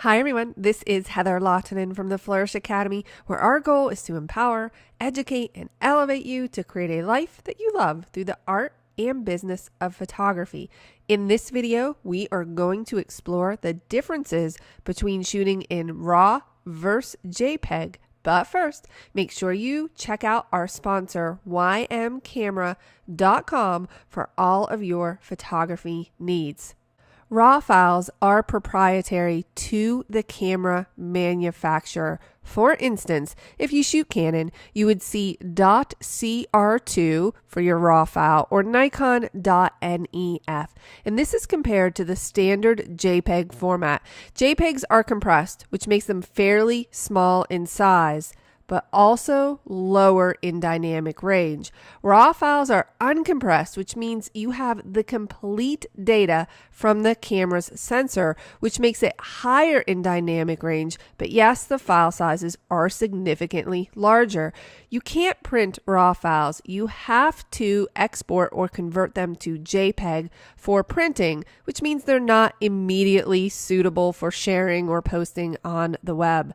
Hi everyone, this is Heather Lautanen from the Flourish Academy, where our goal is to empower, educate, and elevate you to create a life that you love through the art and business of photography. In this video, we are going to explore the differences between shooting in RAW versus JPEG. But first, make sure you check out our sponsor, ymcamera.com, for all of your photography needs. RAW files are proprietary to the camera manufacturer. For instance, if you shoot Canon, you would see .cr2 for your RAW file or Nikon.nef. And this is compared to the standard JPEG format. JPEGs are compressed, which makes them fairly small in size, but also lower in dynamic range. RAW files are uncompressed, which means you have the complete data from the camera's sensor, which makes it higher in dynamic range, but yes, the file sizes are significantly larger. You can't print RAW files. You have to export or convert them to JPEG for printing, which means they're not immediately suitable for sharing or posting on the web.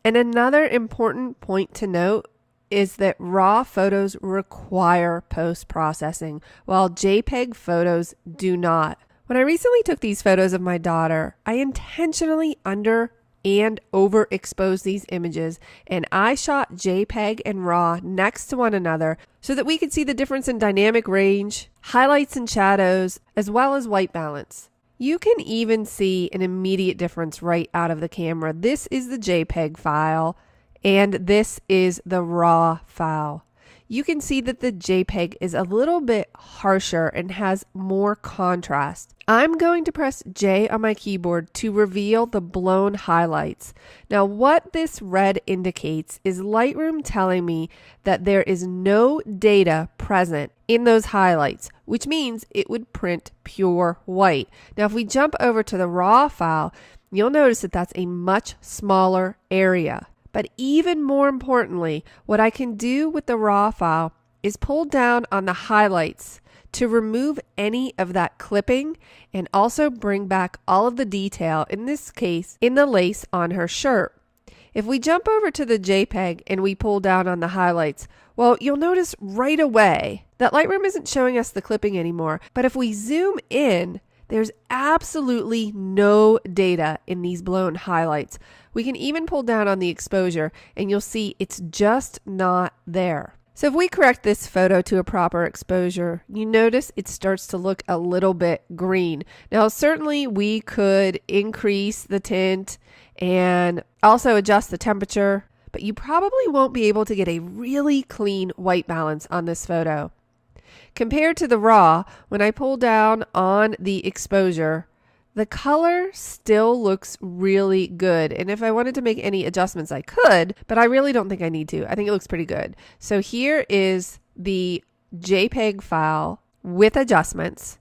And another important point to note is that RAW photos require post-processing, while JPEG photos do not. When I recently took these photos of my daughter, I intentionally under and overexposed these images, and I shot JPEG and RAW next to one another so that we could see the difference in dynamic range, highlights and shadows, as well as white balance. You can even see an immediate difference right out of the camera. This is the JPEG file, and this is the RAW file. You can see that the JPEG is a little bit harsher and has more contrast. I'm going to press J on my keyboard to reveal the blown highlights. Now, what this red indicates is Lightroom telling me that there is no data present in those highlights, which means it would print pure white. Now, if we jump over to the RAW file, you'll notice that that's a much smaller area. But even more importantly, what I can do with the RAW file is pull down on the highlights to remove any of that clipping and also bring back all of the detail, in this case, in the lace on her shirt. If we jump over to the JPEG and we pull down on the highlights, well, you'll notice right away that Lightroom isn't showing us the clipping anymore. But if we zoom in, there's absolutely no data in these blown highlights. We can even pull down on the exposure and you'll see it's just not there. So if we correct this photo to a proper exposure, you notice it starts to look a little bit green. Now, certainly we could increase the tint and also adjust the temperature, but you probably won't be able to get a really clean white balance on this photo. Compared to the RAW, when I pull down on the exposure, the color still looks really good. And if I wanted to make any adjustments, I could, but I really don't think I need to. I think it looks pretty good. So here is the JPEG file with adjustments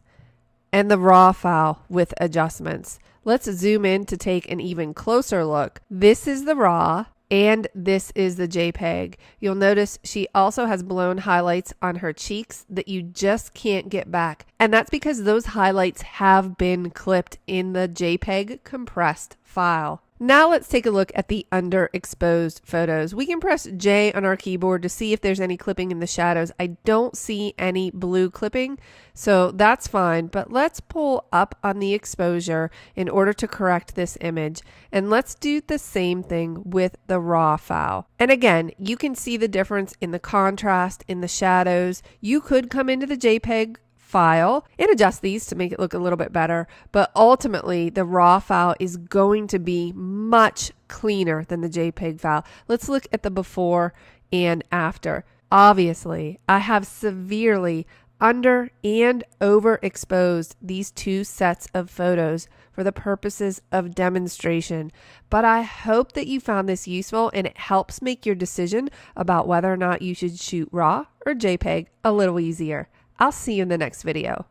and the RAW file with adjustments. Let's zoom in to take an even closer look. This is the RAW. And this is the JPEG. You'll notice she also has blown highlights on her cheeks that you just can't get back. And that's because those highlights have been clipped in the JPEG compressed file. Now let's take a look at the underexposed photos. We can press J on our keyboard to see if there's any clipping in the shadows. I don't see any blue clipping, so that's fine. But let's pull up on the exposure in order to correct this image. And let's do the same thing with the RAW file. And again, you can see the difference in the contrast, in the shadows. You could come into the JPEG file and adjust these to make it look a little bit better, but ultimately the RAW file is going to be much cleaner than the JPEG file. Let's look at the before and after. Obviously, I have severely under and overexposed these two sets of photos for the purposes of demonstration, but I hope that you found this useful and it helps make your decision about whether or not you should shoot RAW or JPEG a little easier. I'll see you in the next video.